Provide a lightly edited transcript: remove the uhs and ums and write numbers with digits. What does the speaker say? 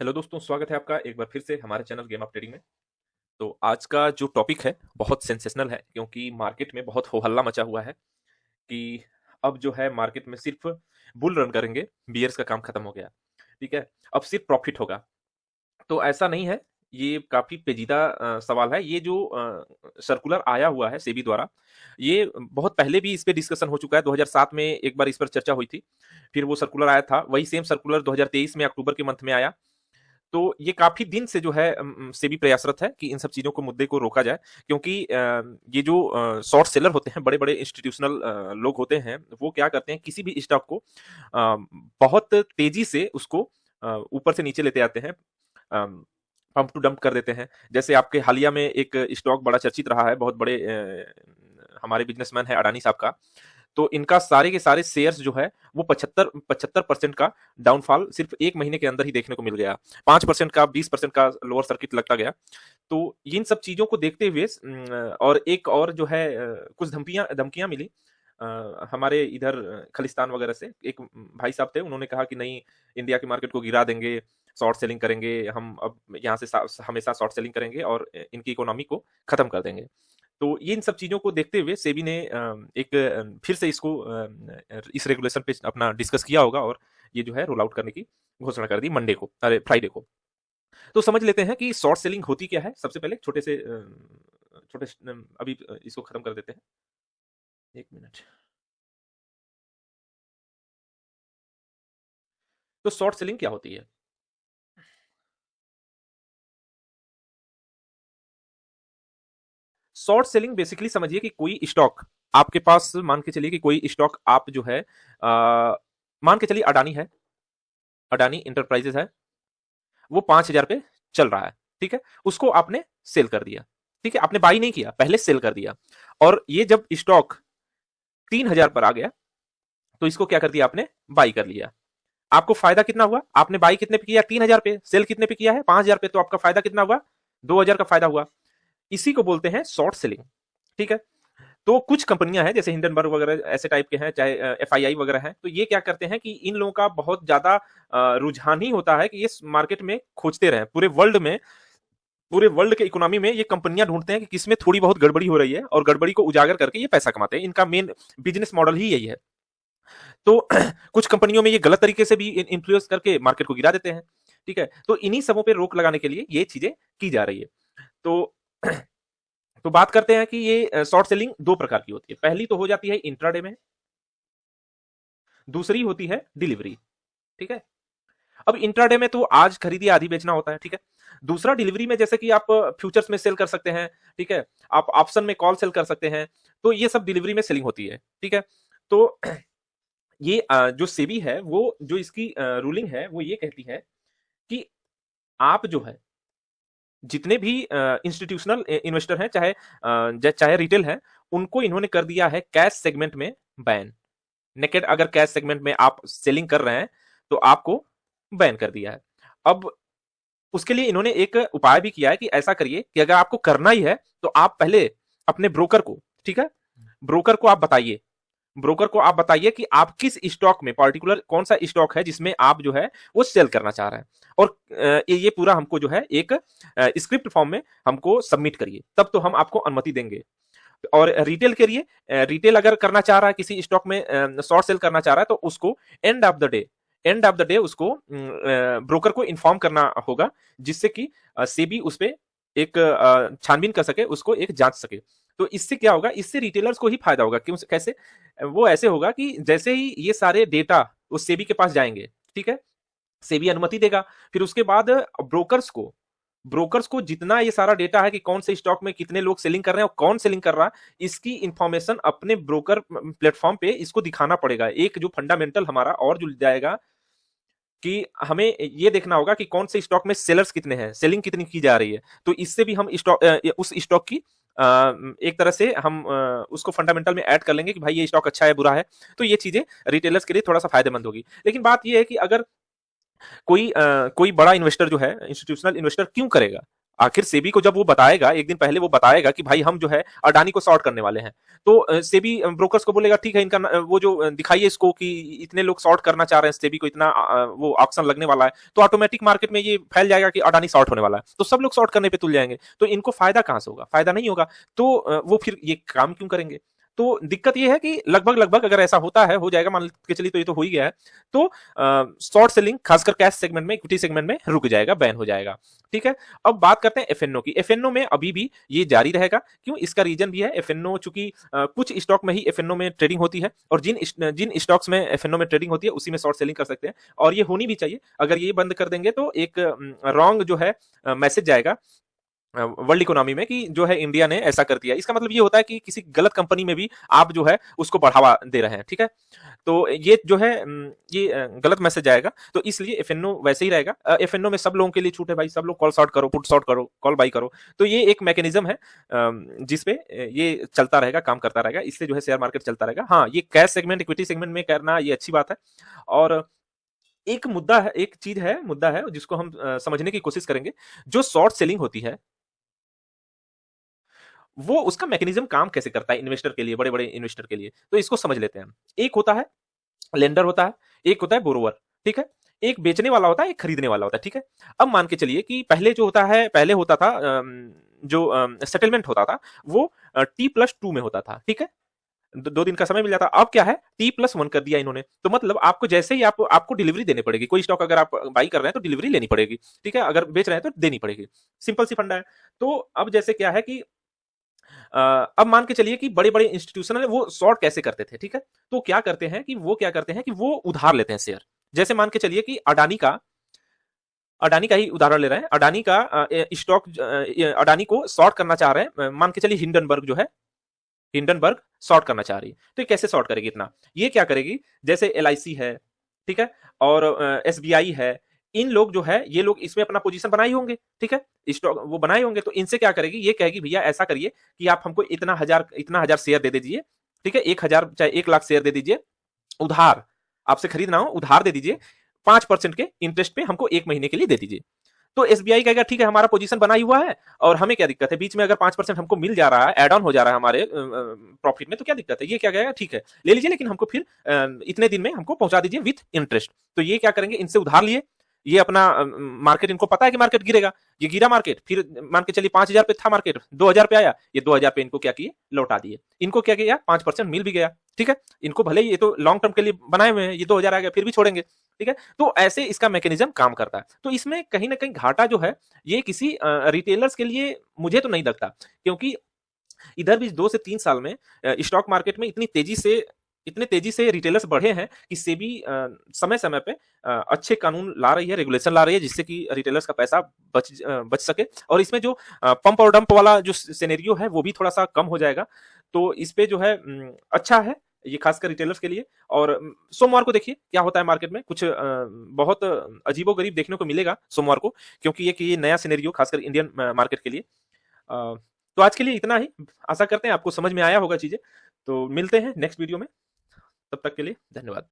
Hello दोस्तों, स्वागत है आपका एक बार फिर से हमारे चैनल गेम ऑफ ट्रेडिंग में। तो आज का जो टॉपिक है बहुत सेंसेशनल है, क्योंकि मार्केट में बहुत हो हल्ला मचा हुआ है कि अब जो है मार्केट में सिर्फ बुल रन करेंगे, बियर्स का काम खत्म हो गया। ठीक है, अब सिर्फ प्रॉफिट होगा। तो ऐसा नहीं है। ये काफी पेचीदा सवाल है। ये जो सर्कुलर आया हुआ है सेबी द्वारा, ये बहुत पहले भी इस पे डिस्कशन हो चुका है। 2007 में एक बार इस पर चर्चा हुई थी, फिर वो सर्कुलर आया था। वही सेम सर्कुलर 2023 में अक्टूबर के मंथ में आया। तो ये काफी दिन से जो है सेबी प्रयासरत है कि इन सब चीजों को मुद्दे को रोका जाए, क्योंकि ये जो शॉर्ट सेलर होते हैं, बड़े बड़े इंस्टीट्यूशनल लोग होते हैं, वो क्या करते हैं, किसी भी स्टॉक को बहुत तेजी से उसको ऊपर से नीचे लेते आते हैं, पंप टू डंप कर देते हैं। जैसे आपके हालिया में एक स्टॉक बड़ा चर्चित रहा है, बहुत बड़े हमारे बिजनेसमैन है अडानी साहब का। तो इनका सारे के सारे शेयर्स जो है वो 75% का डाउनफॉल सिर्फ एक महीने के अंदर ही देखने को मिल गया। 5% का, 20% का लोअर सर्किट लगता गया। तो इन सब चीजों को देखते हुए और एक और जो है कुछ धमकियां धमकियां मिली हमारे इधर खलिस्तान वगैरह से। एक भाई साहब थे, उन्होंने कहा कि नहीं, इंडिया के मार्केट को गिरा देंगे, शॉर्ट सेलिंग करेंगे, हम अब यहाँ से हमेशा शॉर्ट सेलिंग करेंगे और इनकी इकोनॉमी को खत्म कर देंगे। तो ये इन सब चीजों को देखते हुए सेबी ने एक फिर से इसको इस रेगुलेशन पे अपना डिस्कस किया होगा, और ये जो है रोल आउट करने की घोषणा कर दी मंडे को, अरे फ्राइडे को। तो समझ लेते हैं कि शॉर्ट सेलिंग होती क्या है। सबसे पहले अभी इसको खत्म कर देते हैं। एक मिनट। तो शॉर्ट सेलिंग क्या होती है? शॉर्ट सेलिंग बेसिकली समझिए कि कोई स्टॉक आपके पास, मान के चलिए कि कोई स्टॉक आप जो है मान के चलिए अडानी है, अडानी इंटरप्राइजेस है, वो 5,000 पे चल रहा है। ठीक है, उसको आपने सेल कर दिया। ठीक है, आपने बाई नहीं किया, पहले सेल कर दिया। और ये जब स्टॉक 3,000 पर आ गया, तो इसको क्या कर दिया, आपने बाई कर लिया। आपको फायदा कितना हुआ? आपने बाई कितने पे किया? 3,000 पे। सेल कितने पे किया है? 5,000 पे। तो आपका फायदा कितना हुआ? 2,000 का फायदा हुआ। इसी को बोलते हैं शॉर्ट सेलिंग। ठीक है, तो कुछ कंपनियां हैं जैसे हिंडनबर्ग वगैरह, ऐसे टाइप के हैं, चाहे एफआईआई वगैरह हैं, तो ये क्या करते हैं कि इन लोगों का बहुत ज्यादा रुझान ही होता है कि ये मार्केट में खोजते रहें। पूरे वर्ल्ड के इकोनॉमी में ये कंपनियां ढूंढते हैं कि किसमें थोड़ी बहुत गड़बड़ी हो रही है, और गड़बड़ी को उजागर करके ये पैसा कमाते हैं। इनका मेन बिजनेस मॉडल ही यही है। तो कुछ कंपनियों में ये गलत तरीके से भी इन्फ्लुएंस करके मार्केट को गिरा देते हैं। ठीक है, तो इन्हीं सबों पे रोक लगाने के लिए ये चीजें की जा रही है। तो तो बात करते हैं कि ये शॉर्ट सेलिंग दो प्रकार की होती है। पहली तो हो जाती है इंट्राडे में, दूसरी होती है डिलीवरी। ठीक है, अब इंट्राडे में तो आज खरीदिए आधी बेचना होता है। ठीक है, दूसरा डिलीवरी में, जैसे कि आप फ्यूचर्स में सेल कर सकते हैं। ठीक है, आप ऑप्शन में कॉल सेल कर सकते हैं। तो ये सब डिलीवरी में सेलिंग होती है। ठीक है, तो ये जो सेबी है, वो जो इसकी रूलिंग है वो ये कहती है कि आप जो है जितने भी इंस्टीट्यूशनल इन्वेस्टर हैं, चाहे रिटेल है, उनको इन्होंने कर दिया है कैश सेगमेंट में बैन। नेकेड अगर कैश सेगमेंट में आप सेलिंग कर रहे हैं तो आपको बैन कर दिया है। अब उसके लिए इन्होंने एक उपाय भी किया है कि ऐसा करिए कि अगर आपको करना ही है तो आप पहले अपने ब्रोकर को, ठीक है, ब्रोकर को आप बताइए, ब्रोकर को आप बताइए कि आप किस स्टॉक में, पर्टिकुलर कौन सा स्टॉक है जिसमें आप जो है वो सेल करना चाह रहे हैं, और ये पूरा हमको जो है एक स्क्रिप्ट फॉर्म में हमको सबमिट करिए, तब तो हम आपको अनुमति देंगे। और रिटेल के लिए, रिटेल अगर करना चाह रहा है, किसी स्टॉक में शॉर्ट सेल करना चाह रहा है, तो उसको एंड ऑफ द डे उसको ब्रोकर को इन्फॉर्म करना होगा, जिससे कि सेबी उस पर एक छानबीन कर सके, उसको एक जांच सके। तो इससे क्या होगा, इससे रिटेलर्स को ही फायदा होगा। क्यों? कैसे? वो ऐसे होगा कि जैसे ही ये सारे डेटा उस सेबी के पास जाएंगे, ठीक है, सेबी अनुमति देगा, फिर उसके बाद ब्रोकर्स को जितना ये सारा डेटा है कि कौन से स्टॉक में कितने लोग सेलिंग कर रहे हैं और कौन सेलिंग कर रहा है, इसकी इंफॉर्मेशन अपने ब्रोकर प्लेटफॉर्म पे इसको दिखाना पड़ेगा। एक जो फंडामेंटल हमारा और जुड़ जाएगा कि हमें ये देखना होगा कि कौन से स्टॉक में सेलर्स कितने हैं, सेलिंग कितनी की जा रही है। तो इससे भी हम उस स्टॉक की एक तरह से हम उसको फंडामेंटल में ऐड कर लेंगे कि भाई ये स्टॉक अच्छा है, बुरा है। तो ये चीजें रिटेलर्स के लिए थोड़ा सा फायदेमंद होगी। लेकिन बात ये है कि अगर कोई बड़ा इन्वेस्टर जो है, इंस्टीट्यूशनल इन्वेस्टर क्यों करेगा? आखिर सेबी को जब वो बताएगा, एक दिन पहले वो बताएगा कि भाई हम जो है अडानी को शॉर्ट करने वाले हैं, तो सेबी ब्रोकर्स को बोलेगा ठीक है, इनका वो जो दिखाइए इसको कि इतने लोग शॉर्ट करना चाह रहे हैं, सेबी को इतना वो ऑक्शन लगने वाला है, तो ऑटोमेटिक मार्केट में ये फैल जाएगा कि अडानी शॉर्ट होने वाला है, तो सब लोग शॉर्ट करने पे तुल जाएंगे, तो इनको फायदा कहां से होगा? फायदा नहीं होगा। तो वो फिर ये काम क्यों करेंगे? तो दिक्कत ये है कि लगभग लगभग अगर ऐसा होता है, हो जाएगा, मान के चलिए, तो ये तो हो ही गया है, तो शॉर्ट सेलिंग खासकर कैश सेगमेंट में, इक्विटी सेगमेंट में रुक जाएगा, बैन हो जाएगा। ठीक है, अब बात करते हैं एफएनओ की। एफएनओ में अभी भी ये जारी रहेगा। क्यों? इसका रीजन भी है, एफएनओ चूंकि कुछ स्टॉक में ही एफएनओ में ट्रेडिंग होती है, और जिन जिन स्टॉक्स में एफएनओ में ट्रेडिंग होती है उसी में शॉर्ट सेलिंग कर सकते हैं, और ये होनी भी चाहिए। अगर ये बंद कर देंगे तो एक रॉन्ग जो है मैसेज जाएगा वर्ल्ड इकोनॉमी में कि जो है इंडिया ने ऐसा कर दिया। इसका मतलब ये होता है कि किसी गलत कंपनी में भी आप जो है उसको बढ़ावा दे रहे हैं। ठीक है, तो ये जो है ये गलत मैसेज आएगा, तो इसलिए एफएनओ वैसे ही रहेगा। एफएनओ में सब लोगों के लिए छूट है भाई, सब लोग कॉल शॉर्ट करो, पुट शॉर्ट करो, कॉल बाई करो। तो ये एक मैकेनिज्म है जिसपे ये चलता रहेगा, काम करता रहेगा, इससे जो है शेयर मार्केट चलता रहेगा। हाँ, ये कैश सेगमेंट, इक्विटी सेगमेंट में करना ये अच्छी बात है। और एक मुद्दा है, एक चीज है, मुद्दा है जिसको हम समझने की कोशिश करेंगे। जो शॉर्ट सेलिंग होती है, वो उसका मैकेनिज्म काम कैसे करता है इन्वेस्टर के लिए, बड़े बड़े इन्वेस्टर के लिए, तो इसको समझ लेते हैं। एक होता है लेंडर होता है, एक होता है बोरोवर। ठीक है, एक बेचने वाला होता है, एक खरीदने वाला होता है। ठीक है, अब मान के चलिए कि पहले जो होता है, पहले होता था जो सेटलमेंट होता था वो T+2 में होता था। ठीक है, 2 दिन का समय मिल जाता। अब क्या है, T+1 कर दिया इन्होंने। तो मतलब आपको जैसे ही आपको डिलीवरी देनी पड़ेगी, कोई स्टॉक अगर आप बाई कर रहे हैं तो डिलीवरी लेनी पड़ेगी। ठीक है, अगर बेच रहे हैं तो देनी पड़ेगी। सिंपल सी फंडा है। तो अब जैसे क्या है कि अब मान के चलिए कि बड़े-बड़े इंस्टीट्यूशनल वो शॉर्ट कैसे करते थे, ठीक है? तो क्या करते हैं कि वो उधार लेते हैं शेयर। जैसे मान के चलिए कि अडानी का ही उदाहरण ले रहे हैं। अडानी का स्टॉक अडानी को शॉर्ट करना चाह रहे हैं। मान के चलिए हिंडनबर्ग जो है, हिंडनबर्ग शॉर्ट करना चाह रही है। तो ये कैसे शॉर्ट करेगी इतना? ये क्या करेगी, जैसे एलआईसी है, ठीक है? और एसबीआई है, इन लोग जो है, ये लोग इसमें अपना पोजीशन बनाए ही होंगे, ठीक है? स्टॉक वो बनाए होंगे, तो इनसे क्या करेगी, ये कहेगी भैया ऐसा करिए कि आप हमको इतना हजार शेयर दे दीजिए, ठीक है? 1,000 चाहे 1 लाख शेयर दे दीजिए उधार, आपसे खरीदना हो उधार दे दीजिए, 5% के इंटरेस्ट पे हमको 1 महीने के लिए दे दीजिए। तो एसबीआई कहेगा ठीक है, हमारा पोजीशन बना ही हुआ है और हमें क्या दिक्कत है, बीच में अगर 5% हमको मिल जा रहा है, एड ऑन हो जा रहा है हमारे प्रॉफिट में, तो क्या दिक्कत है? ये क्या कहेगा, ठीक है ले लीजिए, लेकिन हमको फिर इतने दिन में हमको पहुंचा दीजिए विथ इंटरेस्ट। तो ये क्या करेंगे, इनसे उधार लिए, ये अपना मार्केट, इनको पता है कि मार्केट गिरेगा, ये गिरा मार्केट, फिर मान के चलिए 5,000 पे था मार्केट, 2,000 पे आया, ये 2,000 पे इनको क्या किए, लौटा दिए। इनको क्या किया, 5% मिल भी गया। ठीक है, इनको भले ही ये तो लॉन्ग टर्म के लिए बनाए हुए हैं, ये 2,000 आ गया फिर भी छोड़ेंगे। ठीक है, तो ऐसे इसका मैकेनिज्म काम करता है। तो इसमें कहीं ना कहीं घाटा जो है, ये किसी रिटेलर्स के लिए मुझे तो नहीं लगता, क्योंकि इधर भी 2 से 3 साल में स्टॉक मार्केट में इतने तेजी से रिटेलर्स बढ़े हैं कि सेबी समय समय पे अच्छे कानून ला रही है, रेगुलेशन ला रही है, जिससे कि रिटेलर्स का पैसा बच सके, और इसमें जो पंप और डंप वाला जो सिनेरियो है वो भी थोड़ा सा कम हो जाएगा। तो इस पे जो है अच्छा है ये, खासकर रिटेलर्स के लिए। और सोमवार को देखिए क्या होता है मार्केट में, कुछ बहुत अजीबोगरीब देखने को मिलेगा सोमवार को, क्योंकि ये नया सिनेरियो खासकर इंडियन मार्केट के लिए। तो आज के लिए इतना ही। आशा करते हैं आपको समझ में आया होगा चीजें। तो मिलते हैं नेक्स्ट वीडियो में, तब तक के लिए धन्यवाद।